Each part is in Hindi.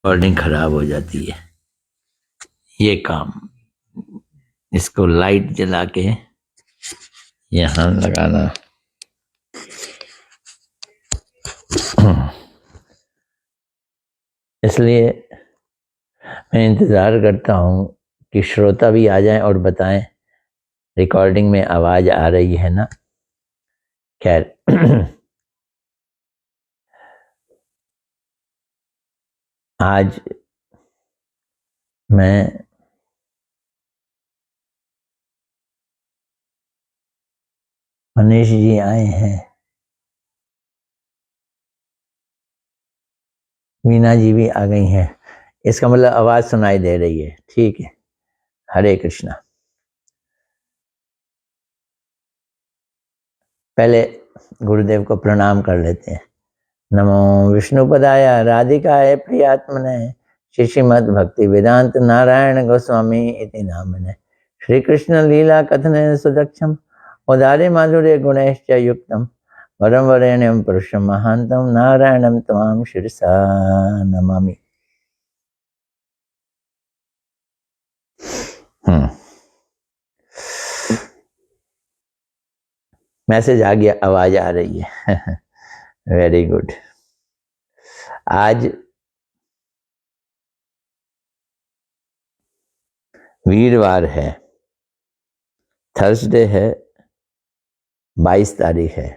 रिकॉर्डिंग खराब हो जाती है। ये काम इसको लाइट जला के यहाँ लगाना। इसलिए मैं इंतज़ार करता हूँ कि श्रोता भी आ जाएं और बताएं रिकॉर्डिंग में आवाज़ आ रही है ना। खैर आज मैं मनीष जी आए हैं, मीना जी भी आ गई हैं। इसका मतलब आवाज़ सुनाई दे रही है। ठीक है, हरे कृष्णा। पहले गुरुदेव को प्रणाम कर लेते हैं। नमो विष्णुपदाय राधिकाय प्रियात्मने श्रीमद् भक्ति वेदांत नारायण गोस्वामी इति नामने श्री कृष्ण लीला कथने सुदक्षम उदारे माधुर्य गुणैश्च युक्तम वरम वरेण्यम पुरुषम महांतम नारायणम तमाम शिरसा नमामि। मैसेज आ गया, आवाज आ रही है। Very good. आज वीरवार है, थर्सडे है, 22 तारीख है।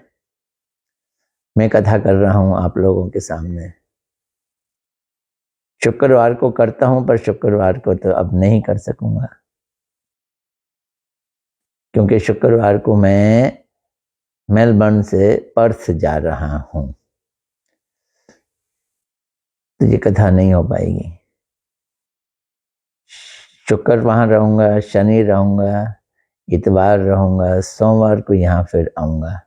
मैं कथा कर रहा हूं आप लोगों के सामने। शुक्रवार को करता हूं, पर शुक्रवार को तो अब नहीं कर सकूंगा, क्योंकि शुक्रवार को मैं मेलबर्न से पर्थ जा रहा हूं, तो ये कथा नहीं हो पाएगी। शुक्र वहां रहूंगा, शनि रहूंगा, इतवार रहूंगा, सोमवार को यहां फिर आऊंगा,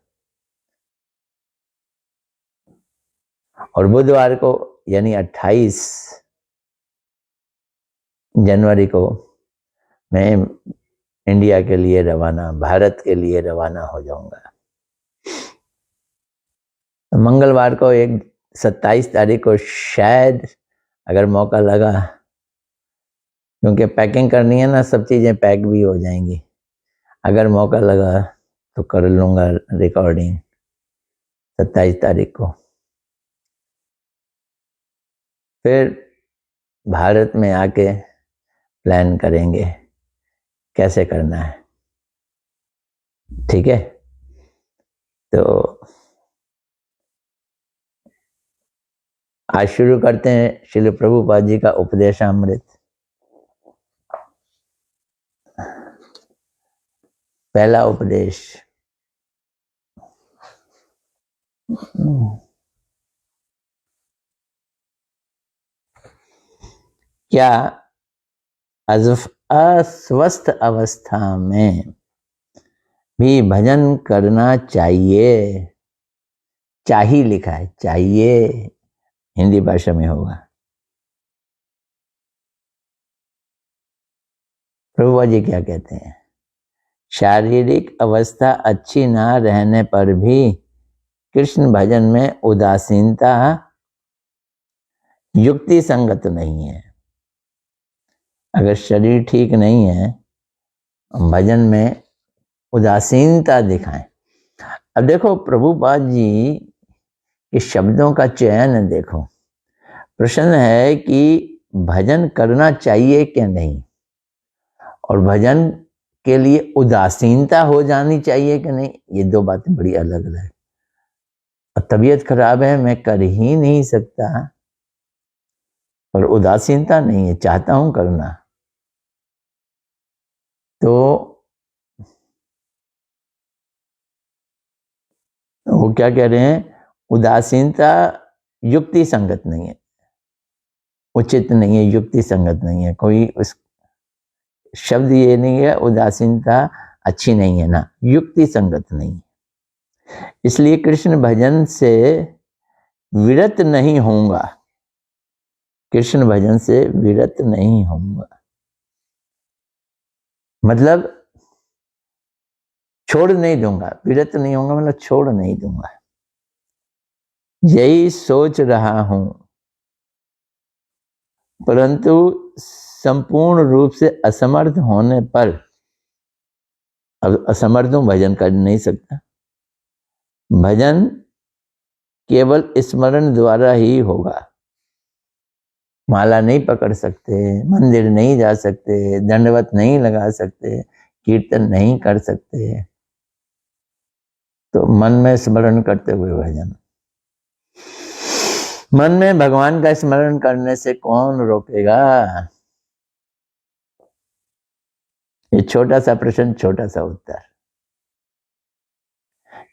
और बुधवार को यानी 28 जनवरी को मैं इंडिया के लिए रवाना, भारत के लिए रवाना हो जाऊंगा। मंगलवार को 27 तारीख को शायद अगर मौका लगा, क्योंकि पैकिंग करनी है ना, सब चीज़ें पैक भी हो जाएंगी, अगर मौका लगा तो कर लूँगा रिकॉर्डिंग 27 तारीख को। फिर भारत में आके प्लान करेंगे कैसे करना है। ठीक है, तो आज शुरू करते हैं श्रील प्रभुपाद जी का उपदेशामृत। पहला उपदेश। क्या अस्वस्थ अवस्था में भी भजन करना चाहिए? चाहिए लिखा है, चाहिए हिंदी भाषा में होगा। प्रभुपाद जी क्या कहते हैं? शारीरिक अवस्था अच्छी ना रहने पर भी कृष्ण भजन में उदासीनता युक्ति संगत नहीं है। अगर शरीर ठीक नहीं है, भजन में उदासीनता दिखाएं। अब देखो प्रभुपाद जी के शब्दों का चयन देखो। प्रश्न है कि भजन करना चाहिए क्या नहीं, और भजन के लिए उदासीनता हो जानी चाहिए कि नहीं, ये दो बातें बड़ी अलग अलग है। और तबीयत खराब है, मैं कर ही नहीं सकता, पर उदासीनता नहीं है, चाहता हूं करना, तो वो क्या कह रहे हैं? उदासीनता युक्ति संगत नहीं है, उचित नहीं है, युक्ति संगत नहीं है। कोई उस शब्द ये नहीं है उदासीनता अच्छी नहीं है ना, युक्ति संगत नहीं है। इसलिए कृष्ण भजन से विरत नहीं होऊंगा, कृष्ण भजन से विरत नहीं होऊंगा, मतलब छोड़ नहीं दूंगा। विरत नहीं होऊंगा मतलब छोड़ नहीं दूंगा। यही सोच रहा हूं, परंतु संपूर्ण रूप से असमर्थ होने पर, अब असमर्थ हूं, भजन कर नहीं सकता। भजन केवल स्मरण द्वारा ही होगा। माला नहीं पकड़ सकते, मंदिर नहीं जा सकते, दंडवत नहीं लगा सकते, कीर्तन नहीं कर सकते, तो मन में स्मरण करते हुए भजन। मन में भगवान का स्मरण करने से कौन रोकेगा? ये छोटा सा प्रश्न, छोटा सा उत्तर।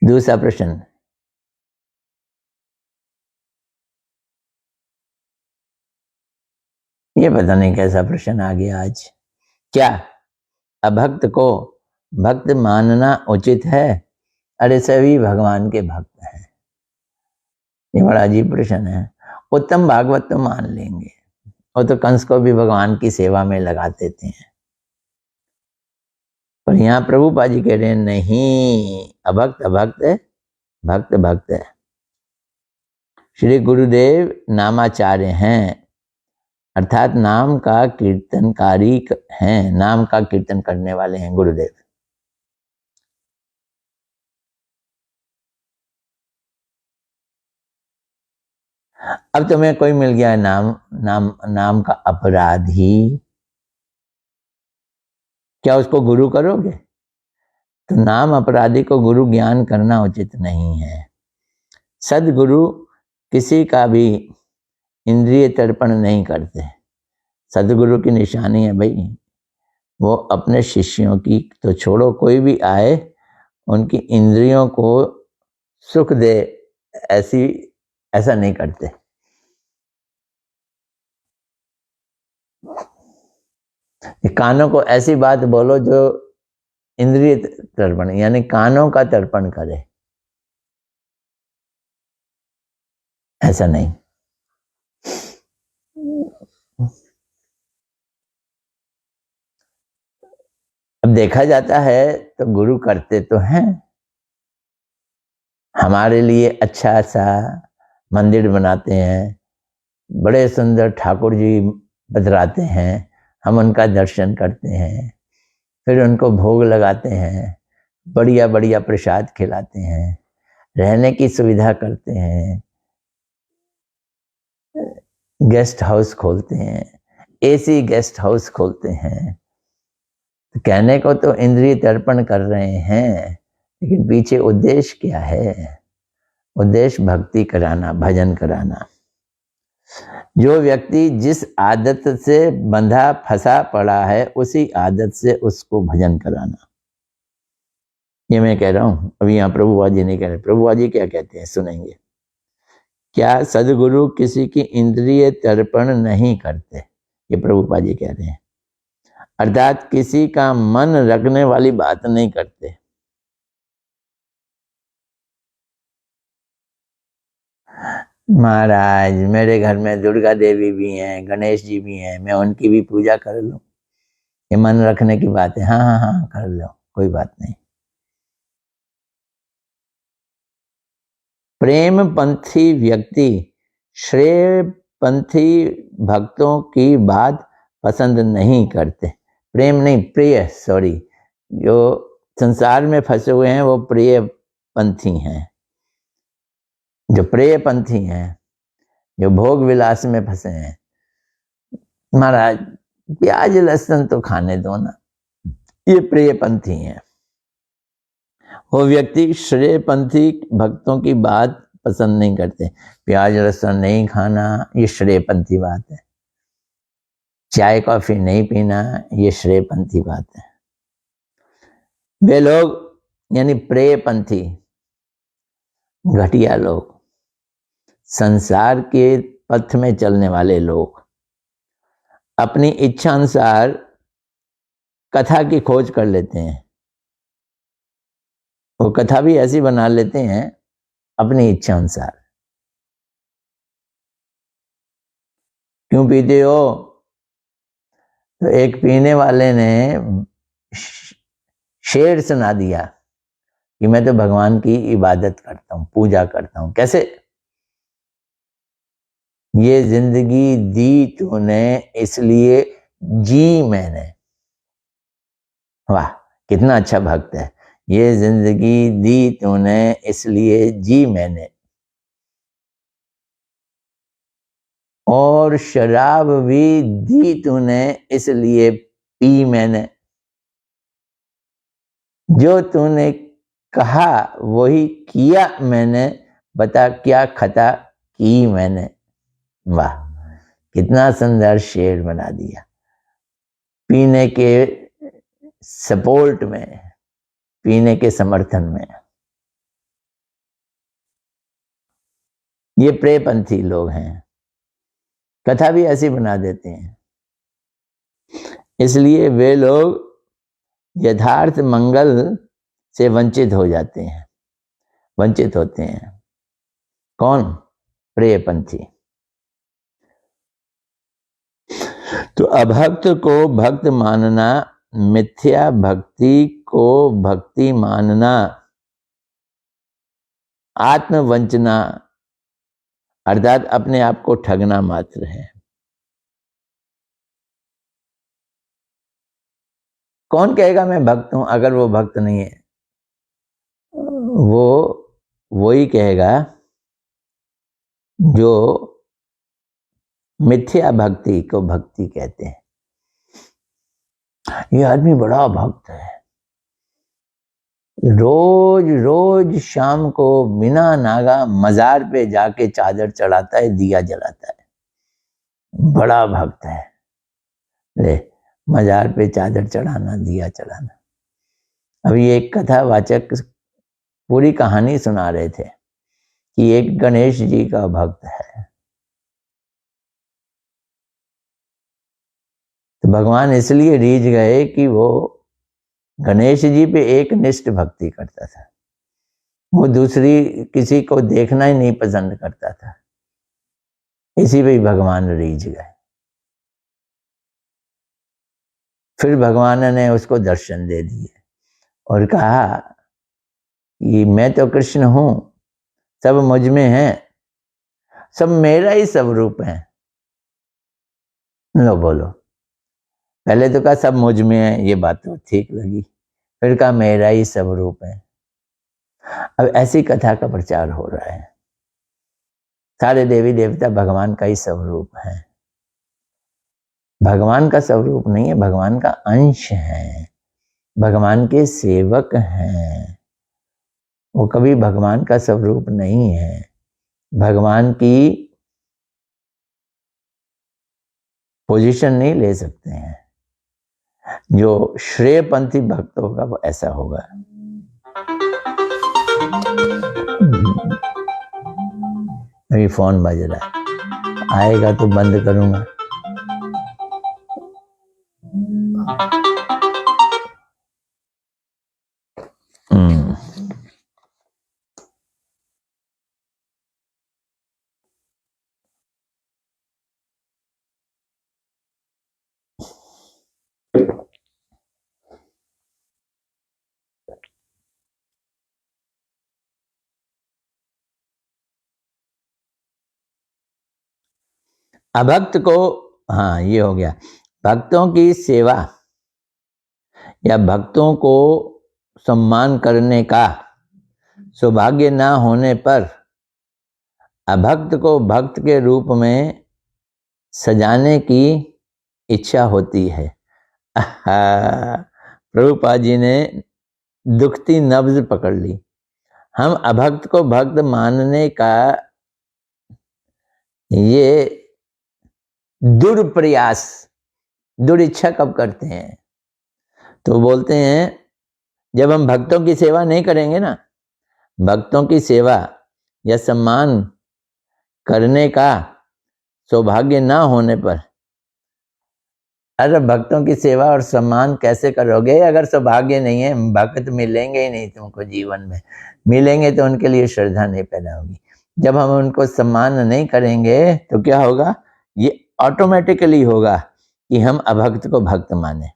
दूसरा प्रश्न, ये पता नहीं कैसा प्रश्न आ गया आज। क्या अभक्त को भक्त मानना उचित है? अरे सभी भगवान के भक्त हैं। ये बड़ा अजीब प्रश्न है। उत्तम भागवत तो मान लेंगे, वो तो कंस को भी भगवान की सेवा में लगा देते हैं। पर यहाँ प्रभुपाद जी कह रहे हैं नहीं, अभक्त अभक्त है, भक्त भक्त है। श्री गुरुदेव नामाचार्य हैं, अर्थात नाम का कीर्तनकारी हैं, नाम का कीर्तन करने वाले हैं गुरुदेव। अब तुम्हें कोई मिल गया है नाम का अपराधी, क्या उसको गुरु करोगे? तो नाम अपराधी को गुरु ज्ञान करना उचित नहीं है। सदगुरु किसी का भी इंद्रिय तर्पण नहीं करते। सदगुरु की निशानी है भाई, वो अपने शिष्यों की तो छोड़ो, कोई भी आए उनकी इंद्रियों को सुख दे, ऐसा नहीं करते। कानों को ऐसी बात बोलो जो इंद्रिय तर्पण, यानी कानों का तर्पण करे, ऐसा नहीं। अब देखा जाता है तो गुरु करते तो हैं, हमारे लिए अच्छा सा मंदिर बनाते हैं, बड़े सुंदर ठाकुर जी बतराते हैं, हम उनका दर्शन करते हैं, फिर उनको भोग लगाते हैं, बढ़िया बढ़िया प्रसाद खिलाते हैं, रहने की सुविधा करते हैं, गेस्ट हाउस खोलते हैं, एसी गेस्ट हाउस खोलते हैं। तो कहने को तो इंद्रिय तर्पण कर रहे हैं, लेकिन पीछे उद्देश्य क्या है? उद्देश्य भक्ति कराना, भजन कराना। जो व्यक्ति जिस आदत से बंधा फंसा पड़ा है, उसी आदत से उसको भजन कराना। ये मैं कह रहा हूं, अभी यहाँ प्रभुपाद जी नहीं कह रहे। प्रभुपाद जी क्या कहते हैं सुनेंगे। क्या सदगुरु किसी की इंद्रिय तर्पण नहीं करते? ये प्रभुपाद जी कह रहे हैं, अर्थात किसी का मन रखने वाली बात नहीं करते। महाराज मेरे घर में दुर्गा देवी भी हैं, गणेश जी भी हैं, मैं उनकी भी पूजा कर लूं, ये मन रखने की बात है? हाँ हाँ हाँ कर लो, कोई बात नहीं। प्रेम पंथी व्यक्ति श्रेय पंथी भक्तों की बात पसंद नहीं करते। प्रेम नहीं, प्रिय, सॉरी, जो संसार में फंसे हुए हैं वो प्रिय पंथी हैं, जो प्रिय पंथी हैं, जो भोग विलास में फंसे हैं। महाराज प्याज लहसुन तो खाने दो ना, ये प्रिय पंथी हैं। वो व्यक्ति श्रेय पंथी भक्तों की बात पसंद नहीं करते। प्याज लहसुन नहीं खाना, ये श्रेय पंथी बात है। चाय कॉफी नहीं पीना, ये श्रेय पंथी बात है। वे लोग यानी प्रेय पंथी, घटिया लोग, संसार के पथ में चलने वाले लोग अपनी इच्छा अनुसार कथा की खोज कर लेते हैं। वो कथा भी ऐसी बना लेते हैं अपनी इच्छा अनुसार। क्यों पीते हो? तो एक पीने वाले ने शेर सुना दिया कि मैं तो भगवान की इबादत करता हूं, पूजा करता हूं। कैसे? ये जिंदगी दी तूने इसलिए जी मैंने। वाह, कितना अच्छा भक्त है। ये जिंदगी दी तूने इसलिए जी मैंने, और शराब भी दी तूने इसलिए पी मैंने। जो तूने कहा वही किया मैंने, बता क्या खता की मैंने। वाह, कितना सुंदर शेर बना दिया। पीने के सपोर्ट में, पीने के समर्थन में। ये प्रेयपंथी लोग हैं, कथा भी ऐसी बना देते हैं। इसलिए वे लोग यथार्थ मंगल से वंचित हो जाते हैं, वंचित होते हैं। कौन? प्रेयपंथी। तो अभक्त को भक्त मानना, मिथ्या भक्ति को भक्ति मानना, आत्मवंचना अर्थात अपने आप को ठगना मात्र है। कौन कहेगा मैं भक्त हूं अगर वो भक्त नहीं है? वो ही कहेगा जो मिथ्या भक्ति को भक्ति कहते हैं। ये आदमी बड़ा भक्त है, रोज रोज शाम को बिना नागा मजार पे जाके चादर चढ़ाता है, दिया जलाता है, बड़ा भक्त है। ले, मजार पे चादर चढ़ाना, दिया चढ़ाना। अभी एक कथावाचक पूरी कहानी सुना रहे थे कि एक गणेश जी का भक्त है, तो भगवान इसलिए रीझ गए कि वो गणेश जी पे एक निष्ठ भक्ति करता था, वो दूसरी किसी को देखना ही नहीं पसंद करता था। इसी पे भगवान रीझ गए। फिर भगवान ने उसको दर्शन दे दिए और कहा कि मैं तो कृष्ण हूं, सब मुझ में है, सब मेरा ही स्वरूप है। लो बोलो, पहले तो कहा सब मुझ में है, ये बात तो ठीक लगी। फिर कहा मेरा ही स्वरूप है। अब ऐसी कथा का प्रचार हो रहा है, सारे देवी देवता भगवान का ही स्वरूप है। भगवान का स्वरूप नहीं है, भगवान का अंश है, भगवान के सेवक हैं। वो कभी भगवान का स्वरूप नहीं है। भगवान की पोजीशन नहीं ले सकते हैं। जो श्रेयपंथी भक्त होगा वो ऐसा होगा। अभी फोन बज रहा है, आएगा तो बंद करूंगा। अभक्त को, हाँ ये हो गया, भक्तों की सेवा या भक्तों को सम्मान करने का सौभाग्य ना होने पर अभक्त को भक्त के रूप में सजाने की इच्छा होती है। प्रभुपाद जी ने दुखती नब्ज पकड़ ली। हम अभक्त को भक्त मानने का ये दुर्प्रयास, दुर्इच्छा कब करते हैं? तो बोलते हैं जब हम भक्तों की सेवा नहीं करेंगे ना, भक्तों की सेवा या सम्मान करने का सौभाग्य ना होने पर, अरे भक्तों की सेवा और सम्मान कैसे करोगे अगर सौभाग्य नहीं है? भक्त मिलेंगे ही नहीं तुमको, जीवन में मिलेंगे तो उनके लिए श्रद्धा नहीं पैदा होगी। जब हम उनको सम्मान नहीं करेंगे तो क्या होगा? ये ऑटोमेटिकली होगा कि हम अभक्त को भक्त माने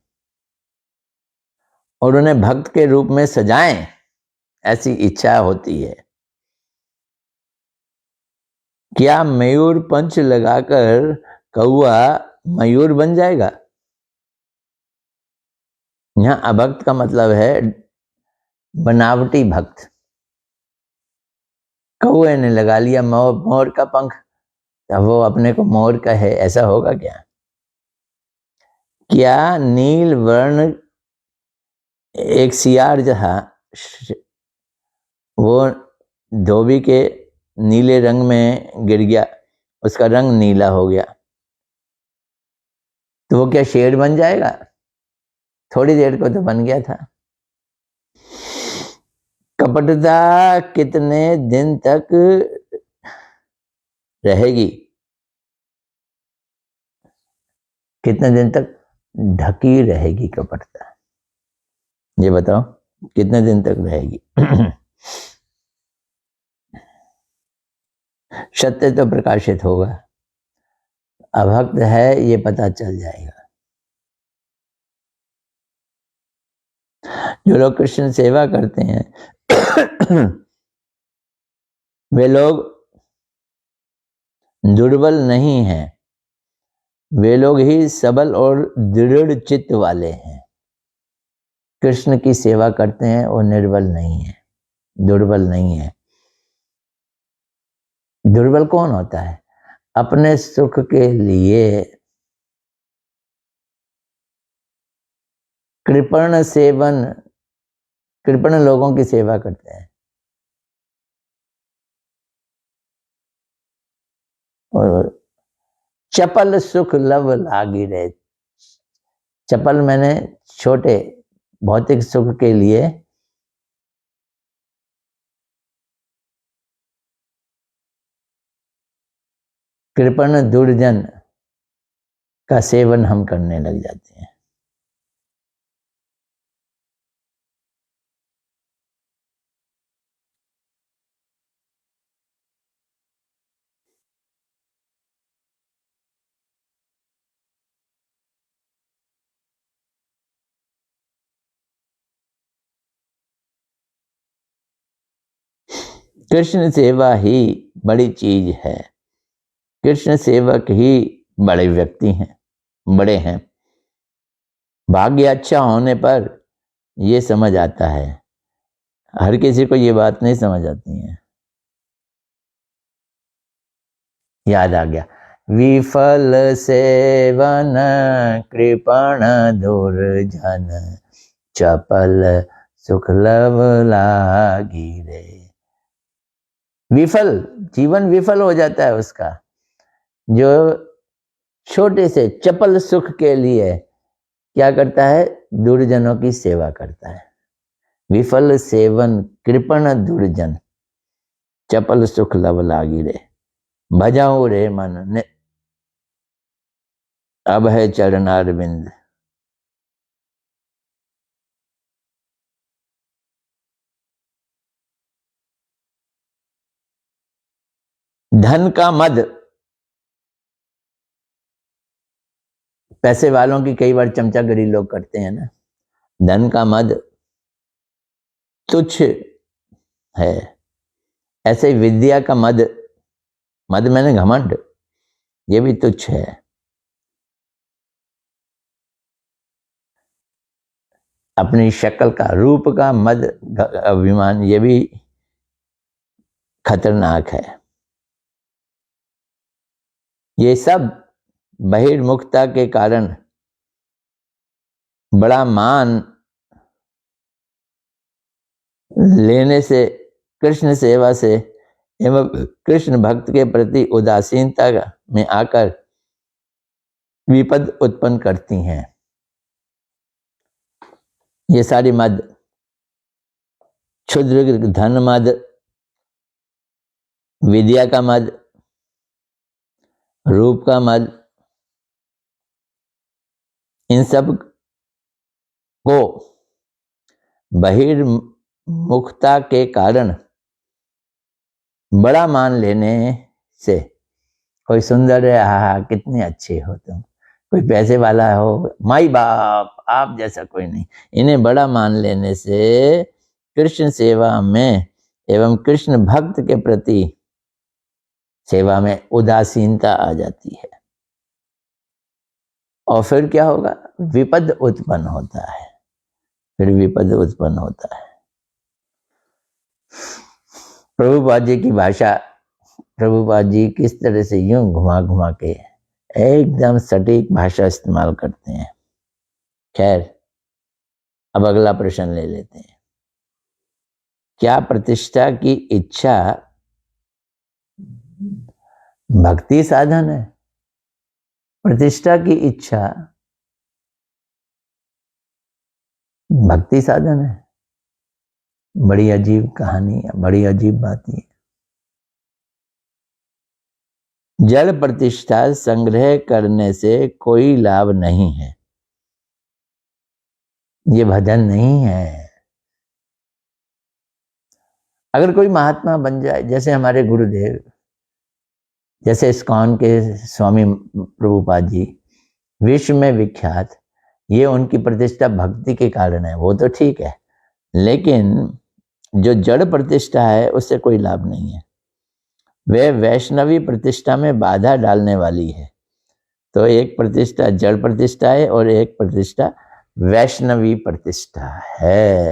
और उन्हें भक्त के रूप में सजाएं, ऐसी इच्छा होती है। क्या मयूर पंच लगाकर कौआ मयूर बन जाएगा? यहाँ अभक्त का मतलब है बनावटी भक्त। कौए ने लगा लिया मोर का पंख, तब वो अपने को मोर का है, ऐसा होगा क्या? क्या नील वर्ण एक सियार जहा वो धोबी के नीले रंग में गिर गया, उसका रंग नीला हो गया, तो वो क्या शेर बन जाएगा? थोड़ी देर को तो बन गया था। कपटता कितने दिन तक रहेगी? कितने दिन तक ढकी रहेगी कपटता? ये बताओ, कितने दिन तक रहेगी? सत्य तो प्रकाशित होगा, अभक्त है ये पता चल जाएगा। जो लोग कृष्ण सेवा करते हैं वे लोग दुर्बल नहीं हैं, वे लोग ही सबल और दृढ़ चित्त वाले हैं। कृष्ण की सेवा करते हैं वो निर्बल नहीं है, दुर्बल नहीं है। दुर्बल कौन होता है? अपने सुख के लिए कृपण लोगों की सेवा करते हैं। और चपल सुख लव लागी रहे। चपल मैंने छोटे भौतिक सुख के लिए कृपण दुर्जन का सेवन हम करने लग जाते हैं। कृष्ण सेवा ही बड़ी चीज है। कृष्ण सेवक ही बड़े व्यक्ति हैं, बड़े हैं। भाग्य अच्छा होने पर ये समझ आता है, हर किसी को ये बात नहीं समझ आती है। याद आ गया, विफल सेवन कृपण दुर्जन चपल सुख लव लागी रे। विफल, जीवन विफल हो जाता है उसका, जो छोटे से चपल सुख के लिए क्या करता है? दुर्जनों की सेवा करता है। विफल सेवन कृपण दुर्जन चपल सुख लव लागी रे। भजाऊ रे मन ने अब है चरणारविंद। धन का मद, पैसे वालों की कई बार चमचागिरी लोग करते हैं ना। धन का मद तुच्छ है, ऐसे ही विद्या का मद, मद मैंने घमंड, ये भी तुच्छ है। अपनी शक्ल का, रूप का मद अभिमान, ये भी खतरनाक है। ये सब बहिर्मुखता के कारण बड़ा मान लेने से, कृष्ण सेवा से एवं कृष्ण भक्त के प्रति उदासीनता में आकर विपद उत्पन्न करती हैं। ये सारी मद, क्षुद्र धन मद, विद्या का मद, रूप का मद, इन सब को बहिर्मुखता के कारण बड़ा मान लेने से, कोई सुंदर है, हा कितने अच्छे हो तुम, कोई पैसे वाला हो, माई बाप आप जैसा कोई नहीं, इन्हें बड़ा मान लेने से कृष्ण सेवा में एवं कृष्ण भक्त के प्रति सेवा में उदासीनता आ जाती है और फिर क्या होगा, विपद उत्पन्न होता है। फिर विपद उत्पन्न होता है। प्रभुपाद जी की भाषा, प्रभुपाद जी किस तरह से यूं घुमा घुमा के एकदम सटीक भाषा इस्तेमाल करते हैं। खैर, अब अगला प्रश्न ले लेते हैं। क्या प्रतिष्ठा की इच्छा भक्ति साधन है? प्रतिष्ठा की इच्छा भक्ति साधन है? बड़ी अजीब कहानी है, बड़ी अजीब बात है। जड़ प्रतिष्ठा संग्रह करने से कोई लाभ नहीं है। ये भजन नहीं है। अगर कोई महात्मा बन जाए, जैसे हमारे गुरुदेव, जैसे इस्कॉन के स्वामी प्रभुपाद जी विश्व में विख्यात, ये उनकी प्रतिष्ठा भक्ति के कारण है, वो तो ठीक है, लेकिन जो जड़ प्रतिष्ठा है उससे कोई लाभ नहीं है। वह वैष्णवी प्रतिष्ठा में बाधा डालने वाली है। तो एक प्रतिष्ठा जड़ प्रतिष्ठा है और एक प्रतिष्ठा वैष्णवी प्रतिष्ठा है।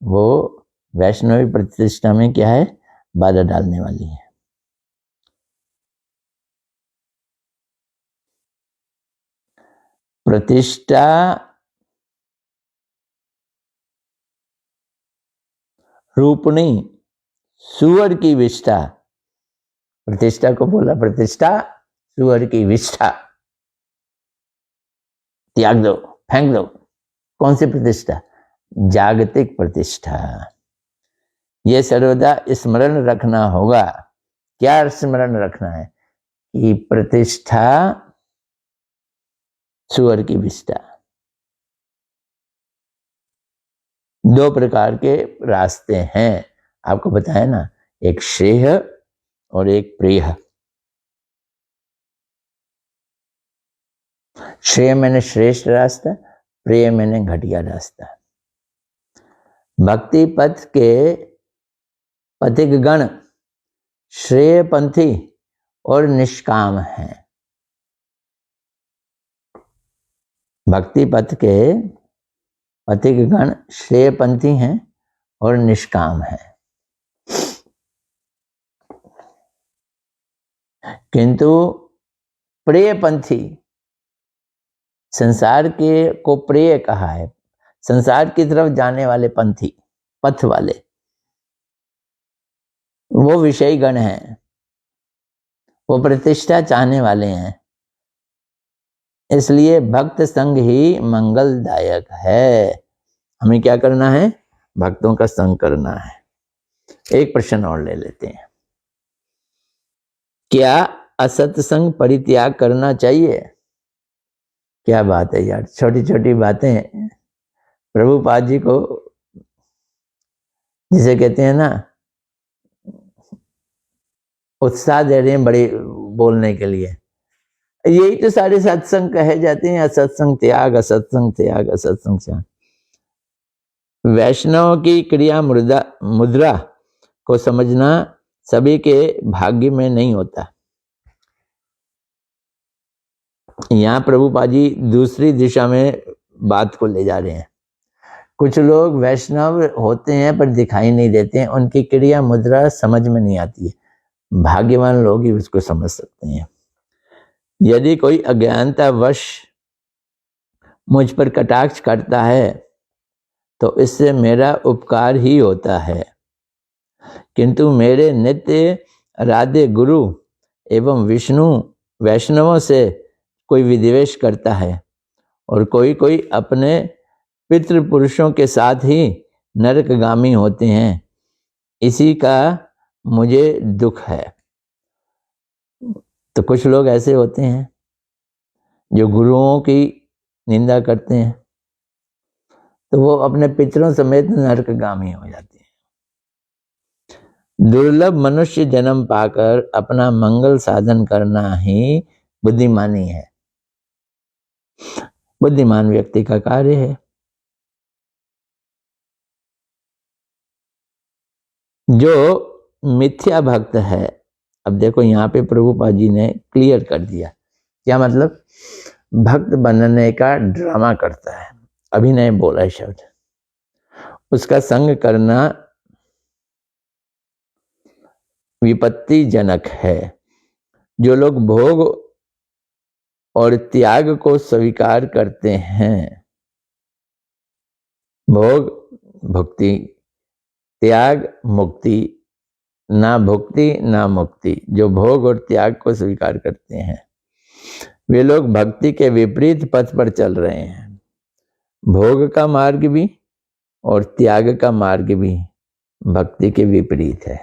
वो वैष्णवी प्रतिष्ठा में क्या है, बाधा डालने वाली है। प्रतिष्ठा रूपणी सुअर की विष्ठा, प्रतिष्ठा को बोला प्रतिष्ठा सुअर की विष्ठा, त्याग दो, फेंक दो। कौन सी प्रतिष्ठा? जागतिक प्रतिष्ठा। यह सर्वदा स्मरण रखना होगा। क्या स्मरण रखना है? कि प्रतिष्ठा सुअर की विष्ठा। दो प्रकार के रास्ते हैं, आपको बताया ना, एक श्रेय और एक प्रेय। श्रेय मैंने श्रेष्ठ रास्ता, प्रेय मैंने घटिया रास्ता। भक्ति पथ के पथिक गण श्रेयपंथी और निष्काम हैं। भक्ति पथ के पथिक गण श्रेयपंथी हैं और निष्काम हैं, किंतु प्रेयपंथी, संसार के को प्रेय कहा है, संसार की तरफ जाने वाले पंथी, पथ वाले, वो विषयी गण हैं, वो प्रतिष्ठा चाहने वाले हैं। इसलिए भक्त संग ही मंगलदायक है। हमें क्या करना है? भक्तों का संग करना है। एक प्रश्न और ले लेते हैं। क्या असत्संग परित्याग करना चाहिए? क्या बात है यार, छोटी छोटी बातें प्रभुपाद जी को, जिसे कहते हैं ना, उत्साह दे रहे हैं बड़े बोलने के लिए। यही तो सारे सत्संग कहे जाते हैं, असत्संग त्याग, असत्संग त्याग, असत्संग त्याग। वैष्णव की क्रिया मुद्रा को समझना सभी के भाग्य में नहीं होता। यहाँ प्रभुपाद जी दूसरी दिशा में बात को ले जा रहे हैं। कुछ लोग वैष्णव होते हैं पर दिखाई नहीं देते हैं, उनकी क्रिया मुद्रा समझ में नहीं आती है। भाग्यवान लोग ही उसको समझ सकते हैं। यदि कोई अज्ञानतावश मुझ पर कटाक्ष करता है तो इससे मेरा उपकार ही होता है, किंतु मेरे नित्य राधे गुरु एवं विष्णु वैष्णवों से कोई विद्वेष करता है और कोई कोई अपने पितृपुरुषों के साथ ही नरकगामी होते हैं, इसी का मुझे दुख है। तो कुछ लोग ऐसे होते हैं जो गुरुओं की निंदा करते हैं, तो वो अपने पितरों समेत नरकगामी हो जाते हैं। दुर्लभ मनुष्य जन्म पाकर अपना मंगल साधन करना ही बुद्धिमानी है, बुद्धिमान व्यक्ति का कार्य है। जो मिथ्या भक्त है, अब देखो यहाँ पे प्रभुपाद जी ने क्लियर कर दिया। क्या मतलब? भक्त बनने का ड्रामा करता है, अभिनय बोला है शब्द, उसका संग करना विपत्तिजनक है। जो लोग भोग और त्याग को स्वीकार करते हैं, भोग भुक्ति, त्याग मुक्ति, ना भुक्ति ना मुक्ति, जो भोग और त्याग को स्वीकार करते हैं वे लोग भक्ति के विपरीत पथ पर चल रहे हैं। भोग का मार्ग भी और त्याग का मार्ग भी भक्ति के विपरीत है।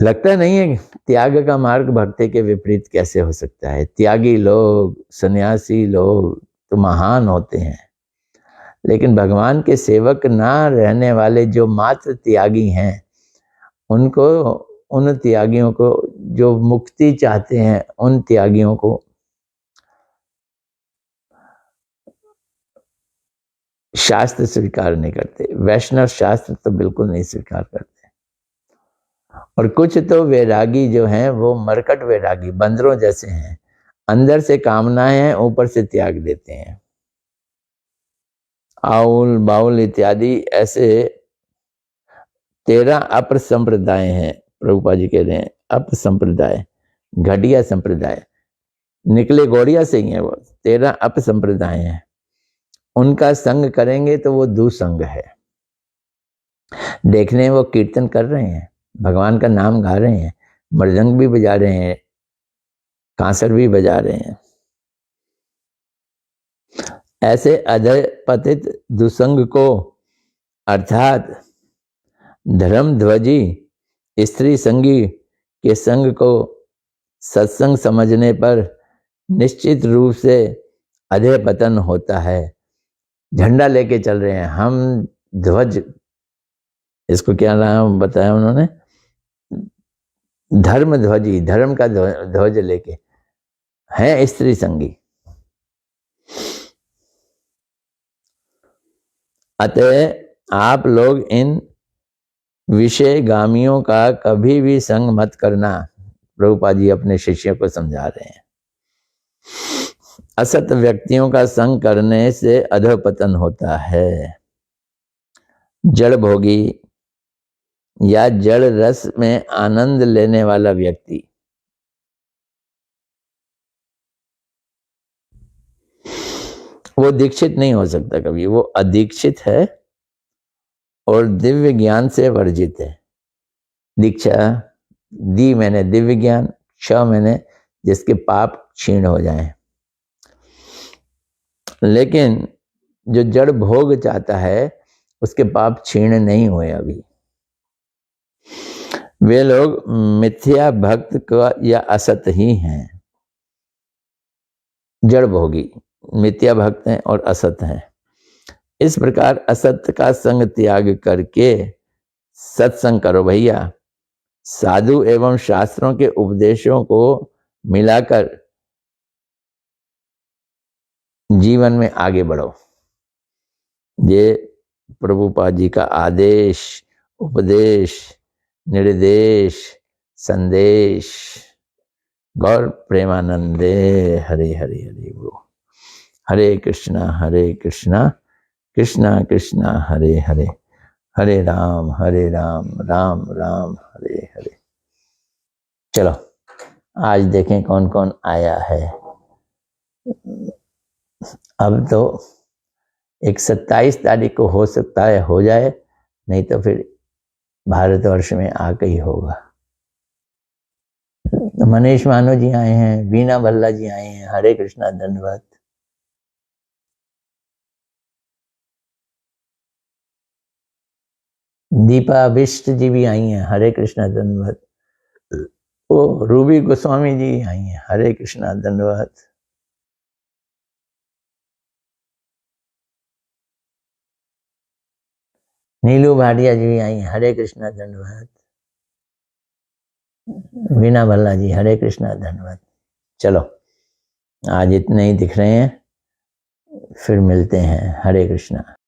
लगता नहीं है त्याग का मार्ग भक्ति के विपरीत कैसे हो सकता है? त्यागी लोग, सन्यासी लोग तो महान होते हैं, लेकिन भगवान के सेवक ना रहने वाले जो मात्र त्यागी हैं, उनको, उन त्यागियों को, जो मुक्ति चाहते हैं, उन त्यागियों को शास्त्र स्वीकार नहीं करते। वैष्णव शास्त्र तो बिल्कुल नहीं स्वीकार करते। और कुछ तो वैरागी जो हैं वो मरकट वैरागी, बंदरों जैसे हैं, अंदर से कामनाएं हैं, ऊपर से त्याग देते हैं। आउल बाउल इत्यादि ऐसे 13 अपसंप्रदाय हैं। प्रभुपाद जी कह रहे हैं अपसंप्रदाय, घटिया संप्रदाय, निकले गौड़िया से ही है वो। 13 अपसंप्रदाय हैं, उनका संग करेंगे तो वो दुसंग है। देखने में वो कीर्तन कर रहे हैं, भगवान का नाम गा रहे हैं, मृदंग भी बजा रहे हैं, कांसर भी बजा रहे हैं। ऐसे अधपतित दुसंग को, अर्थात धर्म ध्वजी स्त्री संगी के संग को सत्संग समझने पर निश्चित रूप से अधे पतन होता है। झंडा लेके चल रहे हैं हम, ध्वज, इसको क्या नाम बताया उन्होंने? धर्म ध्वजी, धर्म का ध्वज लेके हैं स्त्री संगी। अतः आप लोग इन विषयगामियों का कभी भी संग मत करना। प्रभुपाद जी अपने शिष्यों को समझा रहे हैं। असत व्यक्तियों का संग करने से अधोपतन होता है। जड़ भोगी या जड़ रस में आनंद लेने वाला व्यक्ति वो दीक्षित नहीं हो सकता कभी, वो अदीक्षित है और दिव्य ज्ञान से वर्जित है। दीक्षा दी मैंने दिव्य ज्ञान, क्ष मैंने जिसके पाप क्षीण हो जाएं। लेकिन जो जड़ भोग चाहता है उसके पाप क्षीण नहीं हुए अभी। वे लोग मिथ्या भक्त का या असत ही हैं। जड़ भोगी मिथ्या भक्त हैं और असत हैं। इस प्रकार असत का संग त्याग करके सत्संग करो भैया। साधु एवं शास्त्रों के उपदेशों को मिलाकर जीवन में आगे बढ़ो। ये प्रभुपाद जी का आदेश, उपदेश, निर्देश, संदेश। गौर प्रेमानंदे हरे हरे हरे बोल। हरे कृष्णा कृष्णा कृष्णा हरे हरे, हरे राम राम राम हरे हरे। चलो आज देखें कौन कौन आया है। अब तो एक 27 तारीख को हो सकता है हो जाए, नहीं तो फिर भारतवर्ष में आके ही होगा। मनीष मानो जी आए हैं, बीना भल्ला जी आए हैं, हरे कृष्णा धन्यवाद। दीपा बिष्ट जी भी आई हैं, हरे कृष्णा धन्यवाद। ओ रूबी गोस्वामी जी आई हैं, हरे कृष्णा धन्यवाद। नीलू भाटिया जी भी आई हैं, हरे कृष्णा धन्यवाद। वीना भल्ला जी हरे कृष्णा धन्यवाद। चलो आज इतने ही दिख रहे हैं, फिर मिलते हैं। हरे कृष्णा।